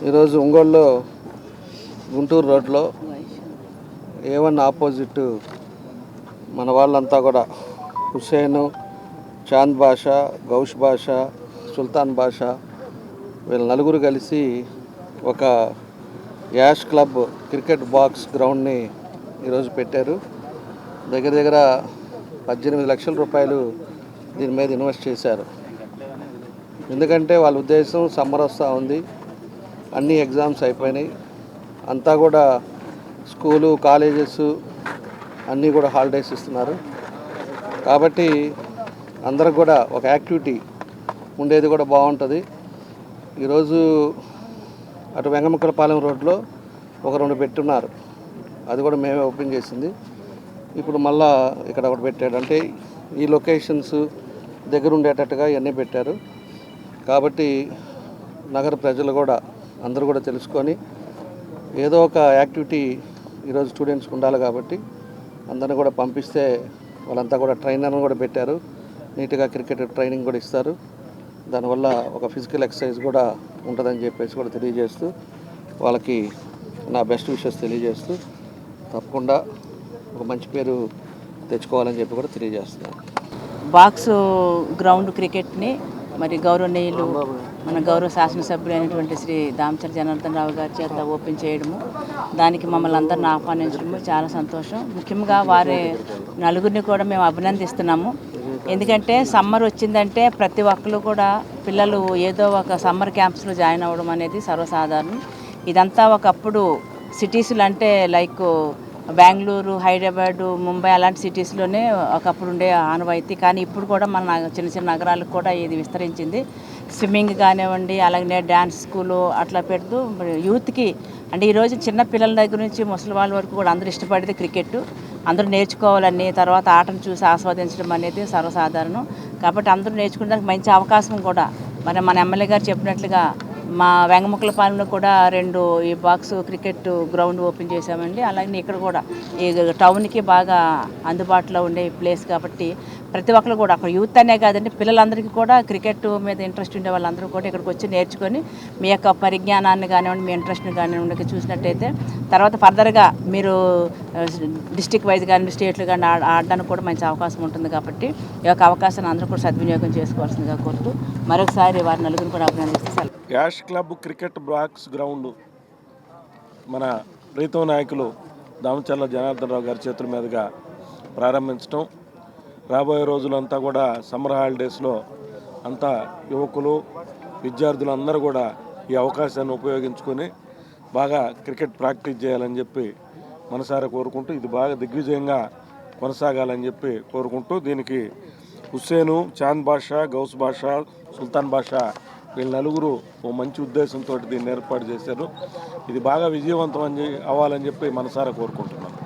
ఈరోజు ఒంగోలులో గుంటూరు రోడ్లో A1 ఆపోజిట్ మన వాళ్ళంతా కూడా హుస్సేను, చాంద్ బాషా, గౌష్ బాషా, సుల్తాన్ బాషా వీళ్ళ నలుగురు కలిసి ఒక యాష్ క్లబ్ క్రికెట్ బాక్స్ గ్రౌండ్ని ఈరోజు పెట్టారు. దగ్గర దగ్గర 18 లక్షల రూపాయలు దీని మీద ఇన్వెస్ట్ చేశారు. ఎందుకంటే వాళ్ళ ఉద్దేశం సమ్మర్ వస్తూ ఉంది, అన్ని ఎగ్జామ్స్ అయిపోయినాయి, అంతా కూడా స్కూలు కాలేజెస్ అన్నీ కూడా హాలిడేస్ ఇస్తున్నారు. కాబట్టి అందరికి కూడా ఒక యాక్టివిటీ ఉండేది కూడా బాగుంటుంది. ఈరోజు అటు వెంగముక్కలపాలెం రోడ్లో ఒక 2 పెట్టున్నారు, అది కూడా మేమే ఓపెన్ చేసింది. ఇప్పుడు మళ్ళా ఇక్కడ ఒకటి పెట్టాడు. అంటే ఈ లొకేషన్స్ దగ్గర ఉండేటట్టుగా ఇవన్నీ పెట్టారు. కాబట్టి నగర ప్రజలు కూడా అందరూ కూడా తెలుసుకొని ఏదో ఒక యాక్టివిటీ ఈరోజు స్టూడెంట్స్కి ఉండాలి. కాబట్టి అందరిని కూడా పంపిస్తే వాళ్ళంతా కూడా ట్రైనర్ని కూడా పెట్టారు, నీట్గా క్రికెట్ ట్రైనింగ్ కూడా ఇస్తారు. దానివల్ల ఒక ఫిజికల్ ఎక్సర్సైజ్ కూడా ఉంటుందని చెప్పేసి కూడా తెలియజేస్తూ వాళ్ళకి నా బెస్ట్ విషెస్ తెలియజేస్తూ తప్పకుండా ఒక మంచి పేరు తెచ్చుకోవాలని చెప్పి కూడా తెలియజేస్తున్నాను. బాక్స్ గ్రౌండ్ క్రికెట్ని మరి గౌరవనీయులు మన గౌరవ శాసనసభ్యులైనటువంటి శ్రీ దామచర్ల జనార్దన్ రావు గారి చేత ఓపెన్ చేయడము, దానికి మమ్మల్ని అందరిని ఆహ్వానించడము చాలా సంతోషం. ముఖ్యంగా వారి నలుగురిని కూడా మేము అభినందిస్తున్నాము. ఎందుకంటే సమ్మర్ వచ్చిందంటే ప్రతి ఒక్కరు కూడా పిల్లలు ఏదో ఒక సమ్మర్ క్యాంప్స్లో జాయిన్ అవ్వడం అనేది సర్వసాధారణం. ఇదంతా ఒకప్పుడు సిటీస్లు అంటే లైక్ బెంగళూరు, హైదరాబాదు, ముంబై అలాంటి సిటీస్లోనే ఒకప్పుడు ఉండే ఆనవాయితీ. కానీ ఇప్పుడు కూడా మన చిన్న చిన్న నగరాలకు కూడా ఇది విస్తరించింది. స్విమ్మింగ్ కానివ్వండి, అలాగే డ్యాన్స్ స్కూలు అట్లా పెడుతూ యూత్కి, అంటే ఈరోజు చిన్న పిల్లల దగ్గర నుంచి ముసలి వాళ్ళ వరకు కూడా అందరూ ఇష్టపడేది క్రికెట్. అందరూ నేర్చుకోవాలని, తర్వాత ఆటను చూసి ఆస్వాదించడం అనేది సర్వసాధారణం. కాబట్టి అందరూ నేర్చుకోవడానికి మంచి అవకాశం కూడా మరి మన ఎమ్మెల్యే గారు చెప్పినట్లుగా మా వెంగముక్కలపాలెంలో కూడా 2 ఈ బాక్స్ క్రికెట్ గ్రౌండ్ ఓపెన్ చేశామండి. అలాగే ఇక్కడ కూడా ఈ టౌన్కి బాగా అందుబాటులో ఉండే ప్లేస్ కాబట్టి ప్రతి ఒక్కరు కూడా అక్కడ యూత్ అనే కాదండి, పిల్లలందరికీ కూడా క్రికెట్ మీద ఇంట్రెస్ట్ ఉండే వాళ్ళందరూ కూడా ఇక్కడికి వచ్చి నేర్చుకొని మీ యొక్క పరిజ్ఞానాన్ని కానివ్వండి, మీ ఇంట్రెస్ట్ని కానివ్వండి చూసినట్టయితే తర్వాత ఫర్దర్గా మీరు డిస్టిక్ వైజ్ కానీ స్టేట్లు కానీ ఆడడానికి కూడా మంచి అవకాశం ఉంటుంది. కాబట్టి ఈ యొక్క అవకాశాన్ని అందరూ కూడా సద్వినియోగం చేసుకోవాల్సిందిగా కోరుతూ మరొకసారి వారి నలుగురు కూడా అభినందిస్తే Yash club cricket box ground మన ప్రీతం నాయకులు దామచర్ల జనార్దన్ రావు గారి చేతుల మీదుగా ప్రారంభించడం, రాబోయే రోజులంతా కూడా సమ్మర్ హాలిడేస్లో అంతా యువకులు విద్యార్థులు అందరూ కూడా ఈ అవకాశాన్ని ఉపయోగించుకొని బాగా క్రికెట్ ప్రాక్టీస్ చేయాలని చెప్పి మనసారా కోరుకుంటూ ఇది బాగా దిగ్విజయంగా కొనసాగాలని చెప్పి కోరుకుంటూ దీనికి హుస్సేను, చాంద్ బాషా, గౌస్ బాషా, సుల్తాన్ బాషా వీళ్ళ నలుగురు ఓ మంచి ఉద్దేశంతో దీన్ని ఏర్పాటు చేశారు. ఇది బాగా విజయవంతం అవ్వాలని చెప్పి మనసారా కోరుకుంటున్నాను.